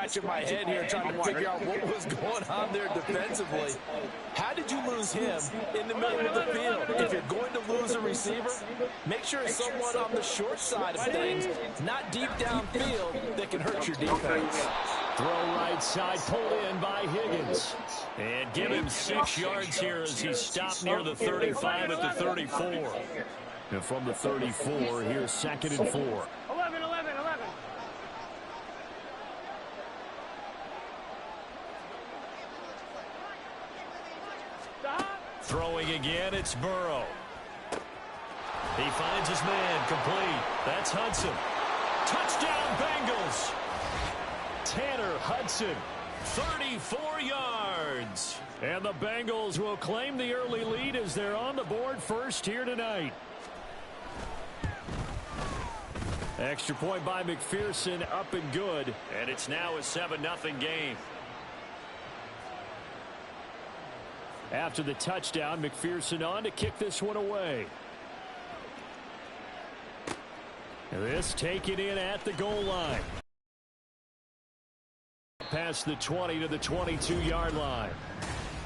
scratching my head here trying to figure out what was going on there defensively. How did you lose him in the middle of the field? If you're going to lose a receiver, make sure it's someone on the short side of things, not deep downfield, that can hurt your defense. Throw right side, pulled in by Higgins. And give him 6 yards here as he stopped near the 35 at the 34. And from the 34, here's 2nd and 4. 11. Throwing again, it's Burrow. He finds his man, complete. That's Hudson. Touchdown, Bengals. Tanner Hudson, 34 yards. And the Bengals will claim the early lead as they're on the board first here tonight. Extra point by McPherson, up and good. And it's now a 7-0 game. After the touchdown, McPherson on to kick this one away. This taken in at the goal line. Past the 20 to the 22-yard line.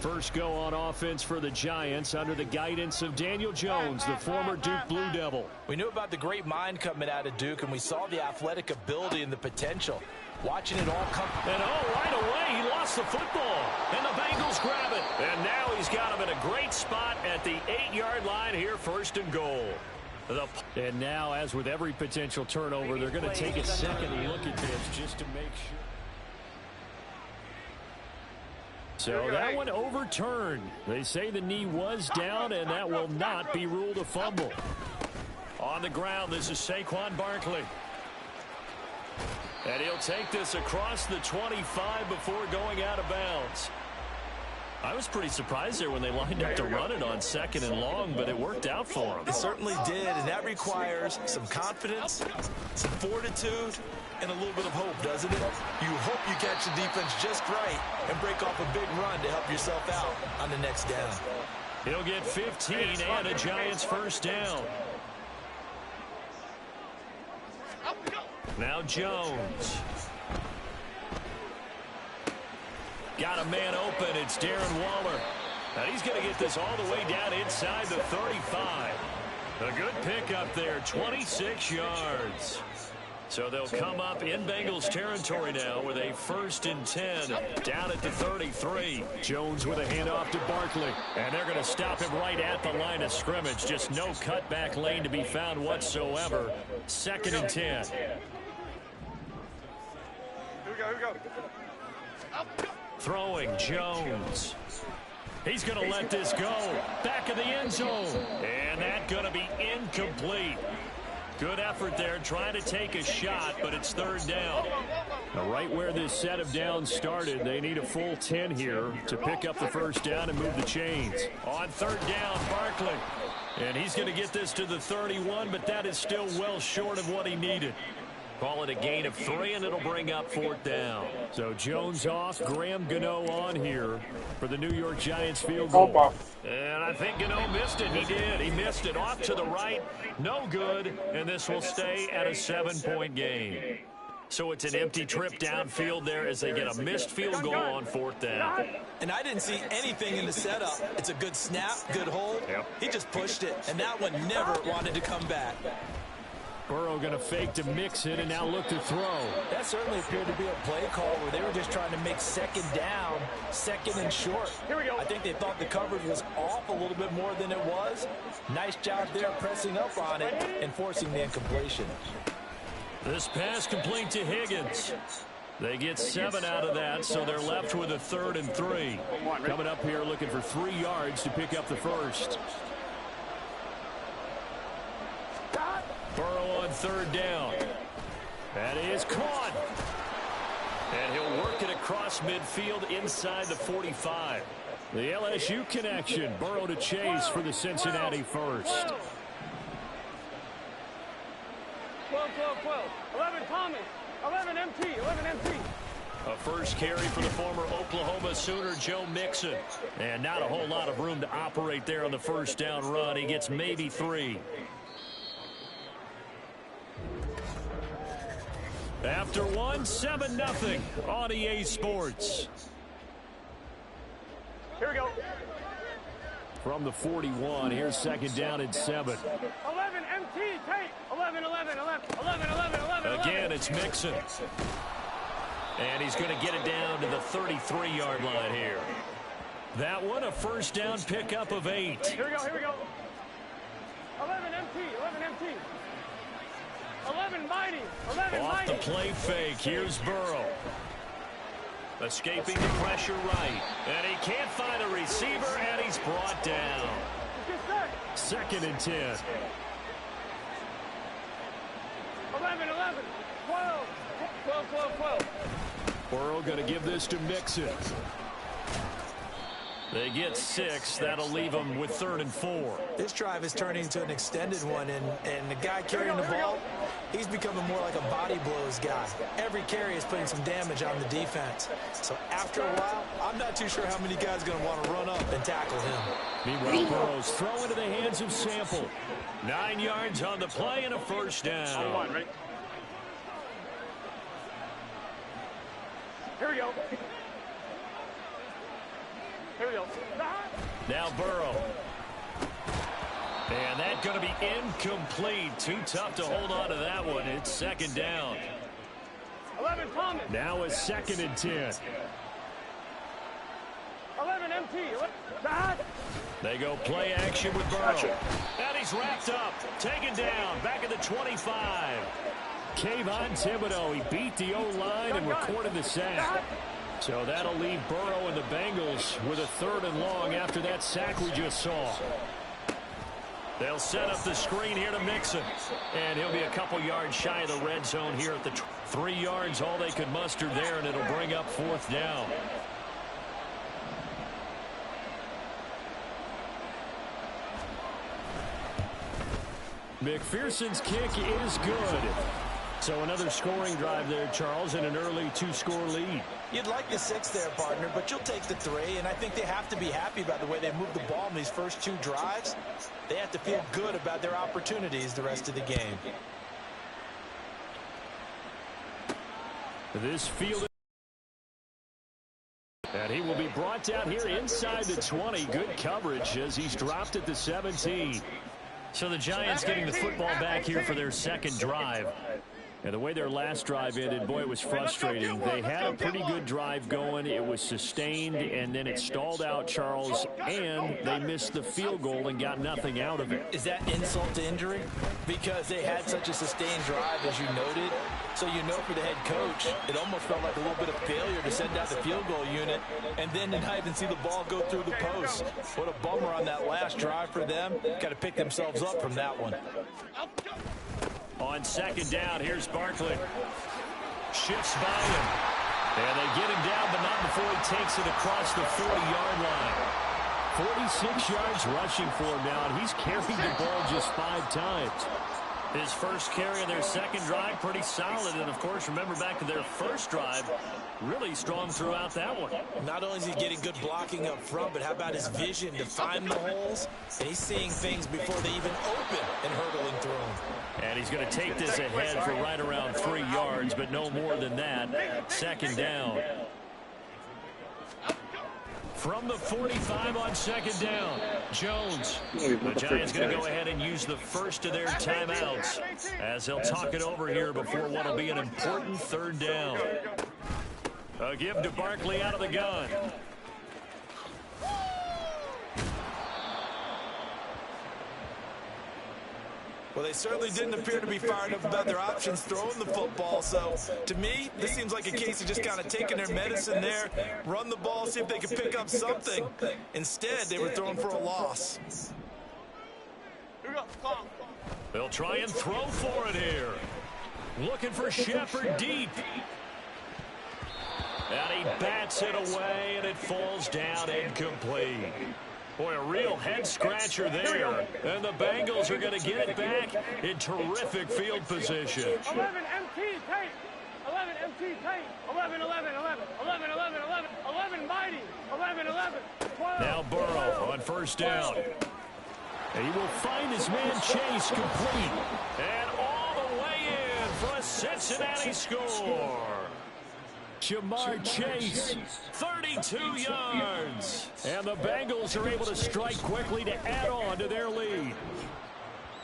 First go on offense for the Giants under the guidance of Daniel Jones, the former Duke Blue Devil. We knew about the great mind coming out of Duke, and we saw the athletic ability and the potential. Watching it all come. And right away, he lost the football. And the Bengals grab it. And now he's got him in a great spot at the 8-yard line here, 1st and goal. And now, as with every potential turnover, they're going to take a second look at this just to make sure. So that one overturned. They say the knee was down, and that will not be ruled a fumble. On the ground, this is Saquon Barkley. And he'll take this across the 25 before going out of bounds. I was pretty surprised there when they lined up to run it on 2nd and long, but it worked out for them. It certainly did, and that requires some confidence, some fortitude, and a little bit of hope, doesn't it? You hope you catch the defense just right and break off a big run to help yourself out on the next down. He'll get 15 and a Giants first down. Now Jones. Got a man open. It's Darren Waller. And he's going to get this all the way down inside the 35. A good pickup there, 26 yards. So they'll come up in Bengals territory now with a 1st and 10 down at the 33. Jones with a handoff to Barkley. And they're going to stop him right at the line of scrimmage. Just no cutback lane to be found whatsoever. 2nd and 10. Here we go. Throwing Jones. He's going to let this go. Back of the end zone. And that's going to be incomplete. Good effort there, trying to take a shot, but it's 3rd down. Now, right where this set of downs started, they need a full 10 here to pick up the 1st down and move the chains. On 3rd down, Barkley. And he's going to get this to the 31, but that is still well short of what he needed. Call it a gain of 3, and it'll bring up 4th down. So Jones off, Graham Gano on here for the New York Giants field goal. And I think Gano missed it. He did. He missed it off to the right. No good, and this will stay at a 7-point game. So it's an empty trip downfield there as they get a missed field goal on 4th down. And I didn't see anything in the setup. It's a good snap, good hold. Yep. He just pushed it, and that one never wanted to come back. Burrow going to fake to mix it and now look to throw. That certainly appeared to be a play call where they were just trying to make 2nd down, 2nd and short. Here we go. I think they thought the coverage was off a little bit more than it was. Nice job there pressing up on it and forcing the incompletion. This pass complete to Higgins. They get 7 out of that, so they're left with a 3rd and 3. Coming up here looking for 3 yards to pick up the 1st. Burrow on 3rd down. That is caught. And he'll work it across midfield inside the 45. The LSU connection. Burrow to Chase for the Cincinnati 1st. 12. 11 Thomas. 11 MT. A first carry for the former Oklahoma Sooner, Joe Mixon. And not a whole lot of room to operate there on the 1st down run. He gets maybe 3. After one, 7-0 on EA Sports. Here we go. From the 41, here's second down and 7. 11 MT, take. 11, 11, 11, 11, 11, 11. Again, it's Mixon. And he's going to get it down to the 33-yard line here. That one, a first down pickup of 8. Here we go, here we go. 11 MT, 11 MT. 11 mighty, 11 Off mighty. the play fake, here's Burrow. Escaping the pressure right. And he can't find a receiver, and he's brought down. Second and 10. 11, 11, 12, 12, 12, 12. Burrow going to give this to Mixon. They get 6. That'll leave them with 3rd and 4. This drive is turning into an extended one, and the guy carrying the ball, he's becoming more like a body blows guy. Every carry is putting some damage on the defense. So after a while, I'm not too sure how many guys are going to want to run up and tackle him. Meanwhile, Burrow's throw into the hands of Sample. 9 yards on the play and a first down. Here we go. Here we go. Now Burrow. And that's going to be incomplete. Too tough to hold on to that one. It's second down. 11 Thomas. Now a 2nd and 10. 11 MT. They go play action with Burrow. And he's wrapped up. Taken down. Back at the 25. Kayvon Thibodeau. He beat the O-line and recorded the sack. So that'll leave Burrow and the Bengals with a 3rd and long after that sack we just saw. They'll set up the screen here to Mixon. And he'll be a couple yards shy of the red zone here at the 3 yards, all they could muster there, and it'll bring up 4th down. McPherson's kick is good. So another scoring drive there, Charles, and an early 2-score lead. You'd like the 6 there, partner, but you'll take the 3, and I think they have to be happy about the way they moved the ball in these first 2 drives. They have to feel good about their opportunities the rest of the game. This field, and he will be brought down here inside the 20. Good coverage as he's dropped at the 17. So the Giants getting the football back here for their second drive. And the way their last drive ended, boy, it was frustrating. They had a pretty good drive going. It was sustained, and then it stalled out, Charles, and they missed the field goal and got nothing out of it. Is that insult to injury? Because they had such a sustained drive, as you noted. So you know for the head coach, it almost felt like a little bit of failure to send out the field goal unit and then to not even see the ball go through the post. What a bummer on that last drive for them. Got to pick themselves up from that one. On second down, here's Barkley. Shifts by him. And they get him down, but not before he takes it across the 40-yard line. 46 yards rushing for him now, and he's carried the ball just 5 times. His first carry of their second drive, pretty solid. And, of course, remember back to their first drive, really strong throughout that one. Not only is he getting good blocking up front, but how about his vision to find the holes? And he's seeing things before they even open and hurdling through them. And he's going to take this ahead for right around 3 yards, but no more than that. Second down. From the 45 on second down, Jones. The Giants going to go ahead and use the first of their timeouts as they'll talk it over here before what will be an important 3rd down. A give to Barkley out of the gun. Well, they certainly didn't appear to be fired up about their options throwing the football. So, to me, this seems like a case of just kind of taking their medicine there, run the ball, see if they can pick up something. Instead, they were throwing for a loss. They'll try and throw for it here. Looking for Shepard deep. And he bats it away, and it falls down incomplete. Boy, a real head-scratcher there. And the Bengals are going to get it back in terrific field position. 11 MT, tight. 11 MT, tight. 11, 11, 11, 11, 11, 11, 11 mighty. 11, 11, 12. Now Burrow on first down. And he will find his man Chase complete. And all the way in for a Cincinnati score. Jamar Chase, 32 yards. And the Bengals are able to strike quickly to add on to their lead.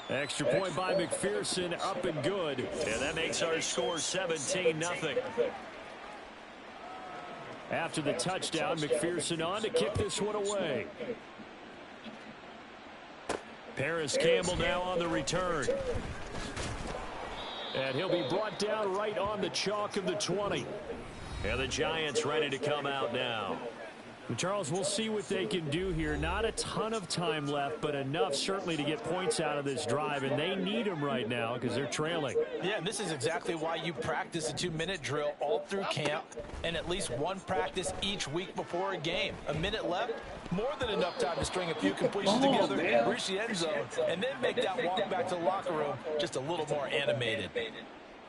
Extra point by McPherson, up and good. And that makes our score 17-0. After the touchdown, McPherson on to kick this one away. Paris Campbell now on the return. And he'll be brought down right on the chalk of the 20. And the Giants ready to come out now. Charles, we'll see what they can do here. Not a ton of time left, but enough certainly to get points out of this drive, and they need them right now because they're trailing. Yeah, and this is exactly why you practice a 2-minute drill all through camp and at least one practice each week before a game. A minute left, more than enough time to string a few completions together, reach the end zone, and then make that walk back to the locker room just a little more animated.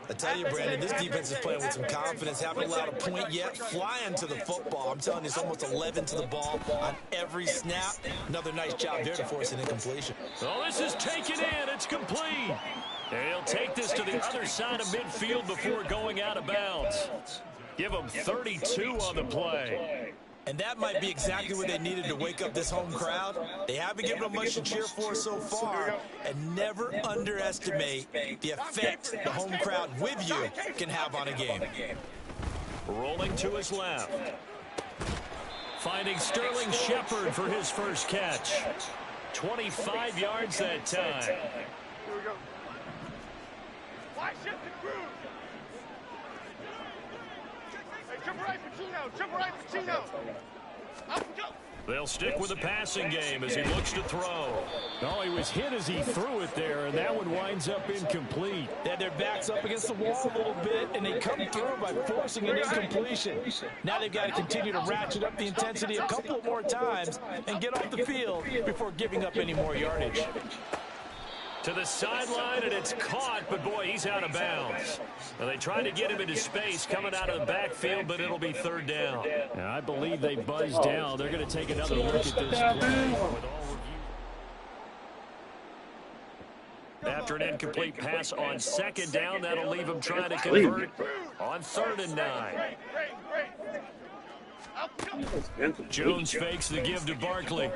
I tell you, Brandon, this defense is playing with some confidence. Haven't allowed a point yet. Flying to the football. I'm telling you, it's almost 11 to the ball on every snap. Another nice job there to force an incompletion. Oh, this is taken in. It's complete. And he'll take this to the other side of midfield before going out of bounds. Give him 32 on the play. And that might be exactly what they needed to wake up this home crowd. They haven't given them much to cheer for so far. And never underestimate the effect the home crowd with you can have on a game. Rolling to his left. Finding Sterling Shepard for his first catch. 25 yards that time. Here we go. Why shift the groove? Hey, jump right, Pacino. Jump right, Pacino. Up, go. They'll stick with the passing game as he looks to throw. Oh, he was hit as he threw it there, and that one winds up incomplete. They had their backs up against the wall a little bit, and they come through by forcing an incompletion. Now they've got to continue to ratchet up the intensity a couple more times and get off the field before giving up any more yardage. To the sideline, and it's caught, but boy, he's out of bounds. Well, they tried to get him into space coming out of the backfield, but it'll be third down. And I believe they buzzed down. They're going to take another look at this play. After an incomplete pass on second down, that'll leave him trying to convert on 3rd and 9. Jones fakes the give to Barkley.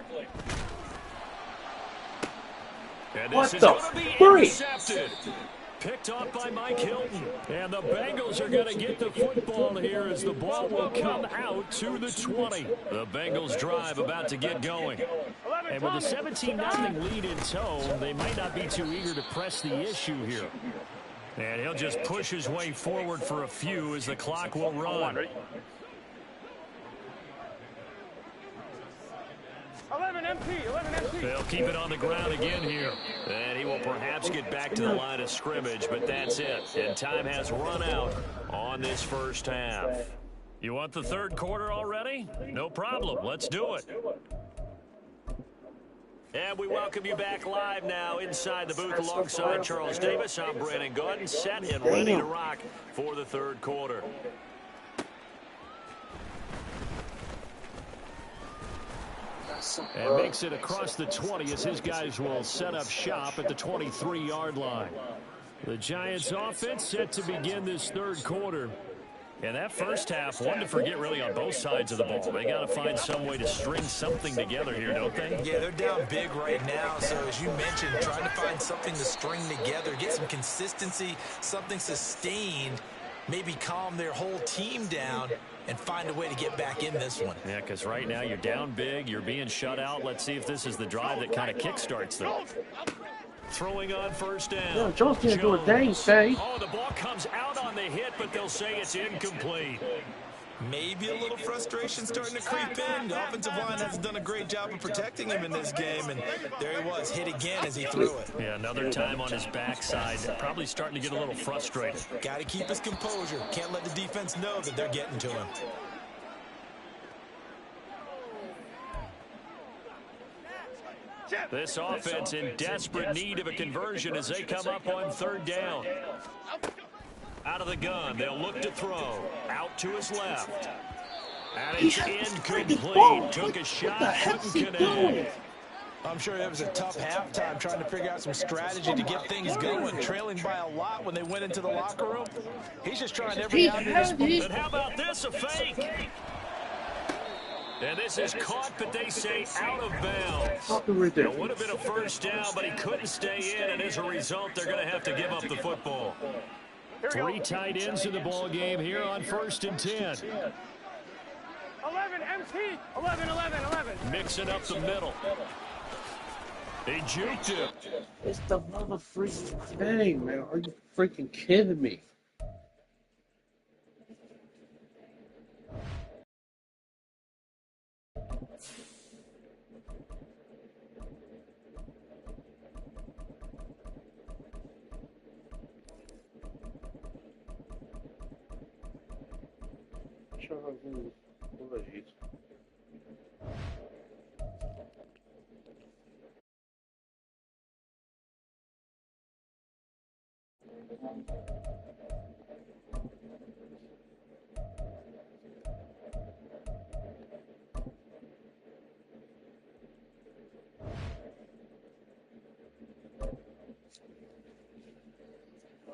And this is going to be intercepted. Picked off by Mike Hilton. And the Bengals are going to get the football here as the ball will come out to the 20. The Bengals drive about to get going. And with a 17-0 lead in tow, they might not be too eager to press the issue here. And he'll just push his way forward for a few as the clock will run. 11 MP, 11 MP. They'll keep it on the ground again here. And he will perhaps get back to the line of scrimmage, but that's it. And time has run out on this first half. You want the third quarter already? No problem. Let's do it. And we welcome you back live now inside the booth alongside Charles Davis. I'm Brandon Gordon, set and ready to rock for the third quarter. And makes it across the 20 as his guys will set up shop at the 23-yard line. The Giants offense set to begin this third quarter. And that first half, one to forget really on both sides of the ball. They got to find some way to string something together here, don't they? Yeah, they're down big right now. So as you mentioned, trying to find something to string together, get some consistency, something sustained, maybe calm their whole team down and find a way to get back in this one. Yeah, because right now you're down big, you're being shut out. Let's see if this is the drive that kind of kickstarts them. Throwing on first down. Yeah, Jones can't do a dang thing. Oh, the ball comes out on the hit, but they'll say it's incomplete. Maybe a little frustration starting to creep in. The offensive line hasn't done a great job of protecting him in this game, and there he was, hit again as he threw it. Yeah, another time on his backside. Probably starting to get a little frustrated. Got to keep his composure. Can't let the defense know that they're getting to him. This offense in desperate need of a conversion as they come up on third down. Out of the gun, they'll look to throw. Out to his left. And it's incomplete. Took a shot, couldn't connect. I'm sure it was a tough halftime trying to figure out some strategy to get things going. Trailing by a lot when they went into the locker room. He's just trying every now and then. But how about this, a fake? And this is caught, but they say out of bounds. It would have been a first down, but he couldn't stay in, and as a result, they're going to have to give up the football. 3 tight ends in the ball game here on 1st and 10. 11 MT. 11, 11, 11. Mixing up the middle. They juked him. It's the mother freaking thing, man. Are you freaking kidding me?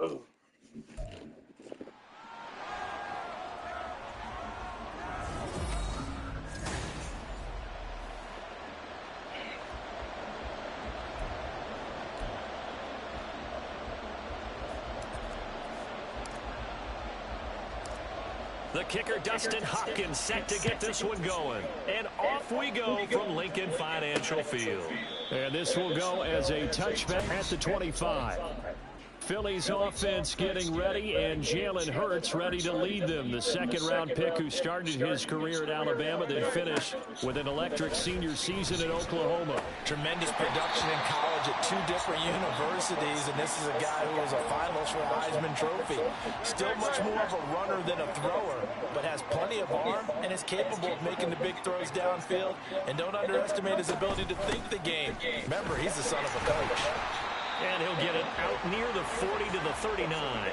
Oh. The kicker, Dustin Hopkins, set to get this one going. And off we go from Lincoln Financial Field. And this will go as a touchback at the 25. Philly's offense getting ready, and Jalen Hurts ready to lead them. The second-round pick who started his career at Alabama, then finished with an electric senior season at Oklahoma. Tremendous production in college at 2 different universities, and this is a guy who was a finalist for the Heisman Trophy. Still much more of a runner than a thrower, but has plenty of arm and is capable of making the big throws downfield. And don't underestimate his ability to think the game. Remember, he's the son of a coach. And he'll get it out near the 40 to the 39.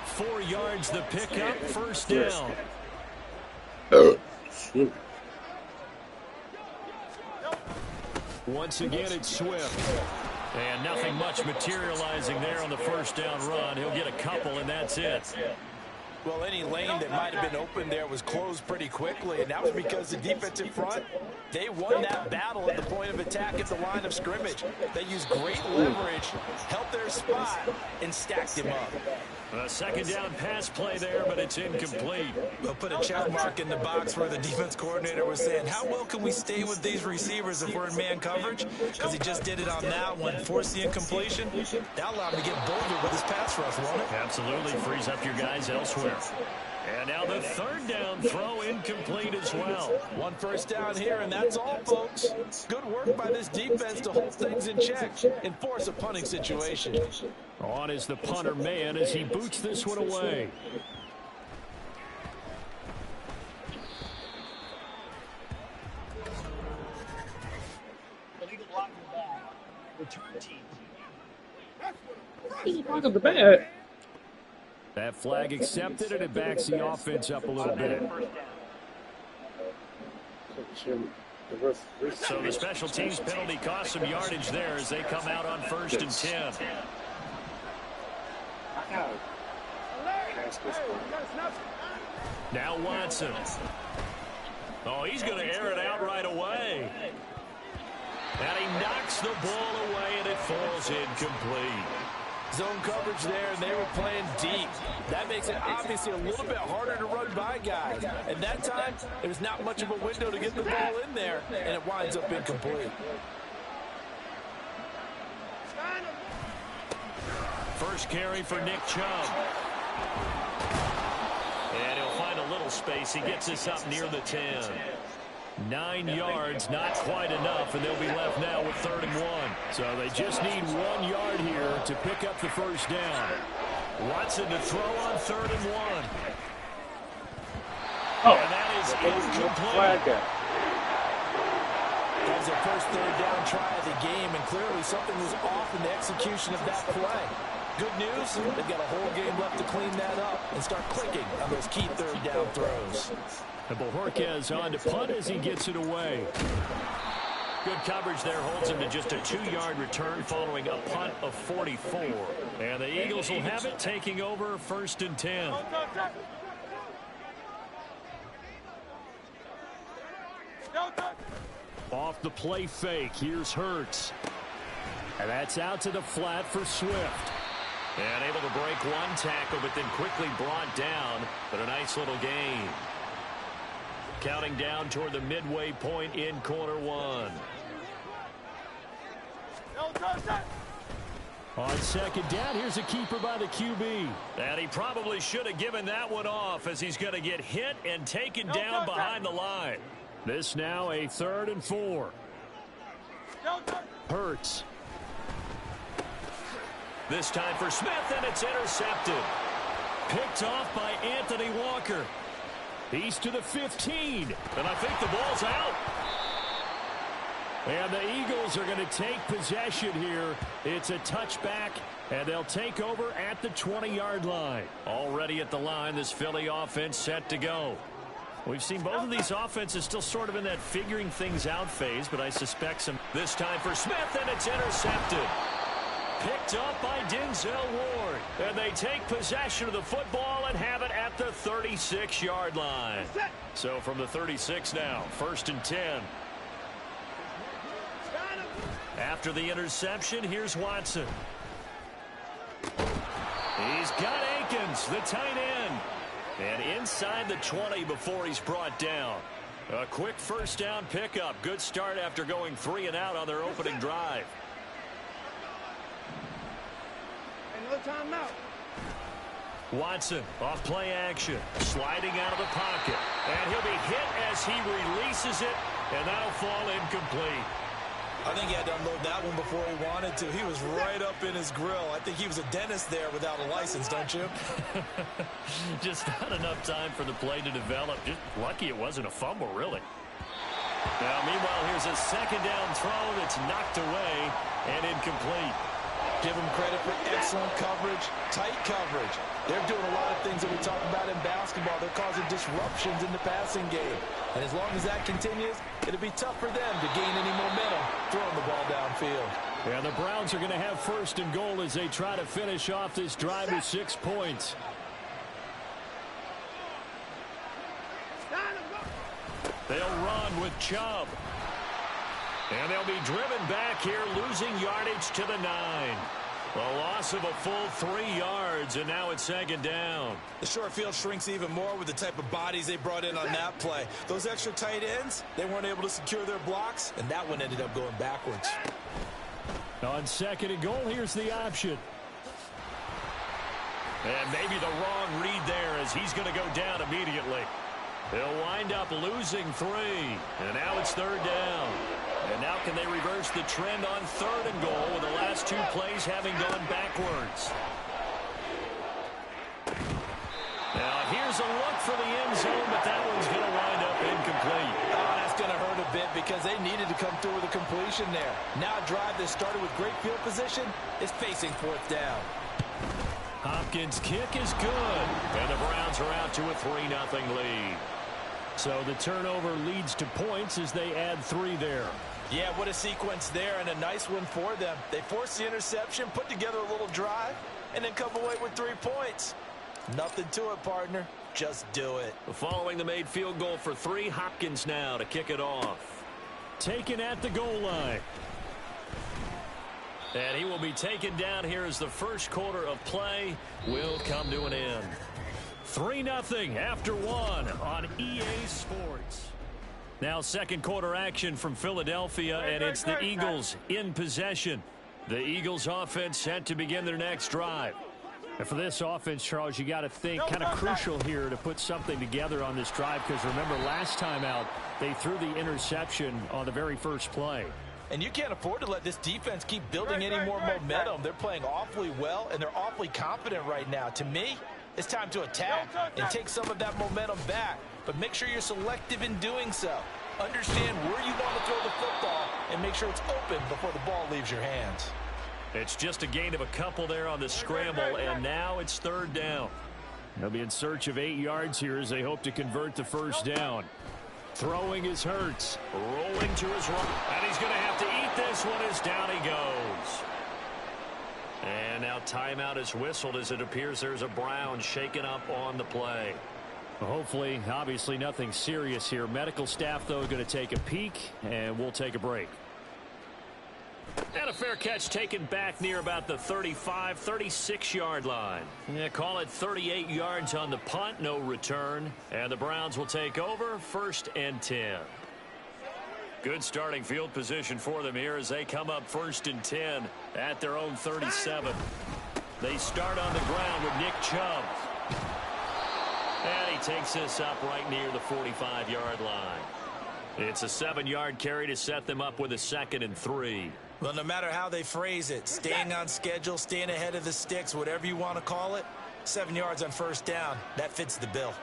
4 yards the pickup, first down. Once again, it's Swift. And nothing much materializing there on the first down run. He'll get a couple, and that's it. Well, any lane that might have been open there was closed pretty quickly, and that was because the defensive front, they won that battle at the point of attack at the line of scrimmage. They used great leverage, held their spot, and stacked him up. A second down pass play there, but it's incomplete. They'll put a check mark in the box where the defense coordinator was saying, how well can we stay with these receivers if we're in man coverage? Because he just did it on that one, forced the incompletion. That allowed him to get bolder with his pass rush, won't it? Absolutely, frees up your guys elsewhere. And now the third down throw incomplete as well. 1 first down here, and that's all, folks. Good work by this defense to hold things in check and force a punting situation. On is the punter man as he boots this one away. Return team. He's blocking the bat. That flag accepted, and it backs the offense up a little bit. So the special teams penalty cost some yardage there as they come out on 1st and 10. Now Watson. Oh, he's going to air it out right away. And he knocks the ball away, and it falls incomplete. Zone coverage there, and they were playing deep. That makes it obviously a little bit harder to run by guys. At that time, there was not much of a window to get the ball in there, and it winds up incomplete. First carry for Nick Chubb. And he'll find a little space. He gets this up near the 10. 9 yards, not quite enough, and they'll be left now with 3rd and 1. So they just need 1 yard here to pick up the first down. Watson to throw on 3rd and 1. Oh, and that is incomplete. That was their first 3rd down try of the game, and clearly something was off in the execution of that play. Good news, they've got a whole game left to clean that up and start clicking on those key 3rd down throws. And Bojorquez on to punt as he gets it away. Good coverage there holds him to just a 2-yard return following a punt of 44. And the Eagles will have it, taking over 1st and 10. Off the play fake, here's Hurts. And that's out to the flat for Swift. And able to break one tackle, but then quickly brought down. But a nice little gain. Counting down toward the midway point in quarter one. On second down, here's a keeper by the QB. And he probably should have given that one off, as he's going to get hit and taken down behind the line. This now a 3rd and 4. Hurts. This time for Smith, and it's intercepted. Picked off by Anthony Walker. He's to the 15, and I think the ball's out. And the Eagles are going to take possession here. It's a touchback, and they'll take over at the 20-yard line. Already at the line, this Philly offense set to go. We've seen both of these offenses still sort of in that figuring things out phase, but I suspect some. This time for Smith, and it's intercepted. Picked up by Denzel Ward. And they take possession of the football and have it at the 36-yard line. So from the 36 now, 1st and 10. After the interception, here's Watson. He's got Akins, the tight end. And inside the 20 before he's brought down. A quick 1st down pickup. Good start after going 3 and out on their opening drive. Timeout. Watson off play action, sliding out of the pocket, and he'll be hit as he releases it, and that'll fall incomplete. I think he had to unload that one before he wanted to. He was right up in his grill. I think he was a dentist there without a license, don't you? Just not enough time for the play to develop. Just lucky it wasn't a fumble, really. Now, meanwhile, here's a 2nd down throw that's knocked away and incomplete. Give them credit for excellent coverage, tight coverage. They're doing a lot of things that we talk about in basketball. They're causing disruptions in the passing game. And as long as that continues, it'll be tough for them to gain any momentum throwing the ball downfield. Yeah, the Browns are going to have 1st and goal as they try to finish off this drive with 6 points. They'll run with Chubb. And they'll be driven back here, losing yardage to the 9. A loss of a full 3 yards, and now it's 2nd down. The short field shrinks even more with the type of bodies they brought in on that play. Those extra tight ends, they weren't able to secure their blocks, and that one ended up going backwards. On 2nd and goal, here's the option. And maybe the wrong read there, as he's going to go down immediately. They'll wind up losing 3, and now it's 3rd down. And now can they reverse the trend on 3rd and goal with the last 2 plays having gone backwards? Now here's a look for the end zone, but that one's going to wind up incomplete. Oh, that's going to hurt a bit because they needed to come through with a completion there. Now a drive that started with great field position is facing 4th down. Hopkins' kick is good, and the Browns are out to a 3-0 lead. So the turnover leads to points as they add 3 there. Yeah, what a sequence there, and a nice one for them. They forced the interception, put together a little drive, and then come away with 3 points. Nothing to it, partner. Just do it. Following the made field goal for 3, Hopkins now to kick it off. Taken at the goal line. And he will be taken down here as the first quarter of play will come to an end. 3-0 after 1 on EA Sports. Now 2nd quarter action from Philadelphia, and it's the Eagles in possession. The Eagles offense set to begin their next drive. And for this offense, Charles, you got to think kind of crucial here to put something together on this drive, because remember last time out they threw the interception on the very first play. And you can't afford to let this defense keep building any more momentum. They're playing awfully well, and they're awfully confident right now. To me, it's time to attack and take some of that momentum back. But make sure you're selective in doing so. Understand where you want to throw the football and make sure it's open before the ball leaves your hands. It's just a gain of a couple there on the scramble, and now it's 3rd down. They'll be in search of 8 yards here as they hope to convert the 1st down. Throwing is Hurts. Rolling to his right. And he's going to have to eat this one as down he goes. And now timeout is whistled as it appears there's a Brown shaken up on the play. Hopefully, obviously nothing serious here. Medical staff, though, going to take a peek, and we'll take a break. And a fair catch taken back near about the 35, 36-yard line. Yeah, call it 38 yards on the punt, no return. And the Browns will take over, 1st and 10. Good starting field position for them here as they come up 1st and 10 at their own 37. They start on the ground with Nick Chubb. And he takes this up right near the 45-yard line. It's a 7-yard carry to set them up with a 2nd and 3. Well, no matter how they phrase it, staying on schedule, staying ahead of the sticks, whatever you want to call it, 7 yards on 1st down, that fits the bill.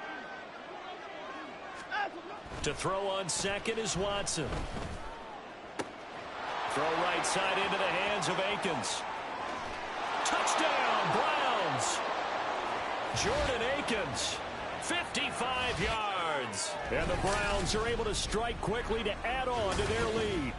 To throw on 2nd is Watson. Throw right side into the hands of Akins. Touchdown, Browns. Jordan Akins, 55 yards. And the Browns are able to strike quickly to add on to their lead.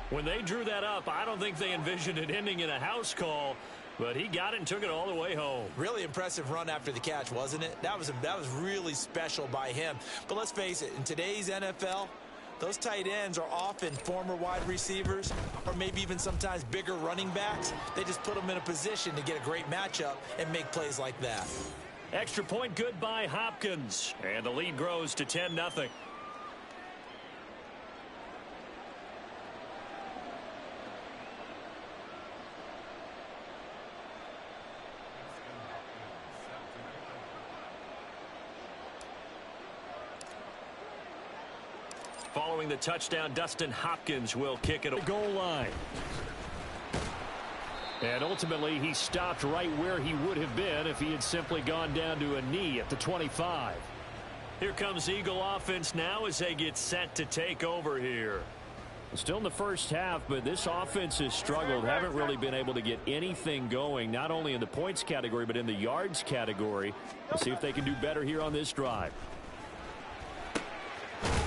When they drew that up, I don't think they envisioned it ending in a house call, but he got it and took it all the way home. Really impressive run after the catch, wasn't it? That was really special by him. But let's face it, in today's NFL, those tight ends are often former wide receivers or maybe even sometimes bigger running backs. They just put them in a position to get a great matchup and make plays like that. Extra point good by Hopkins, and the lead grows to 10-0. Following the touchdown, Dustin Hopkins will kick it at the goal line. And ultimately, he stopped right where he would have been if he had simply gone down to a knee at the 25. Here comes Eagle offense now as they get set to take over here. Still in the first half, but this offense has struggled. Haven't really been able to get anything going, not only in the points category, but in the yards category. We'll see if they can do better here on this drive.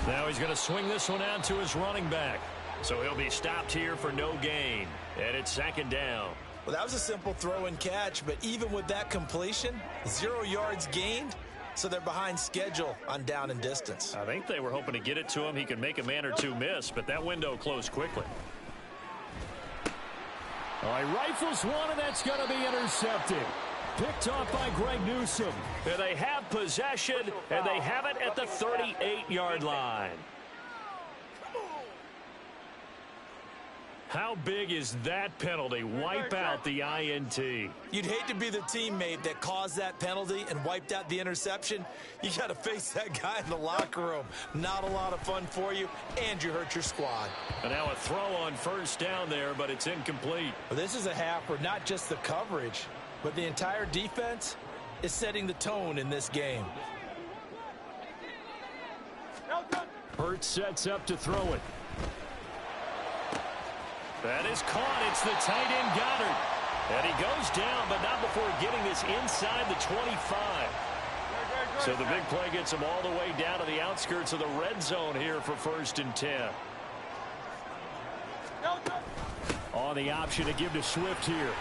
Now he's going to swing this one out to his running back. So he'll be stopped here for no gain. And it's 2nd down. Well, that was a simple throw and catch, but even with that completion, 0 yards gained, so they're behind schedule on down and distance. I think they were hoping to get it to him. He could make a man or two miss, but that window closed quickly. All right, rifles one, and that's going to be intercepted. Picked off by Greg Newsome. And they have possession, and they have it at the 38-yard line. How big is that penalty? Wipe out the INT. You'd hate to be the teammate that caused that penalty and wiped out the interception. You got to face that guy in the locker room. Not a lot of fun for you, and you hurt your squad. And now a throw on 1st down there, but it's incomplete. Well, this is a half where not just the coverage, but the entire defense is setting the tone in this game. Hurts sets up to throw it. That is caught. It's the tight end Goddard. And he goes down, but not before getting this inside the 25. So the big play gets him all the way down to the outskirts of the red zone here for 1st and 10. On the option to give to Swift here.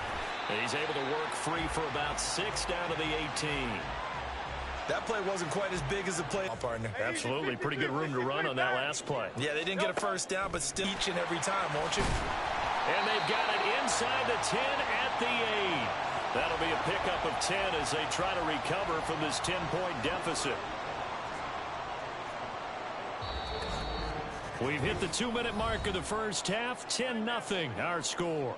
And he's able to work free for about 6 down to the 18. That play wasn't quite as big as the play, partner. Absolutely. Pretty good room to run on that last play. Yeah, they didn't get a 1st down, but still each and every time, won't you? And they've got it inside the 10 at the 8. That'll be a pickup of 10 as they try to recover from this 10-point deficit. We've hit the 2-minute mark of the first half. 10-0 our score.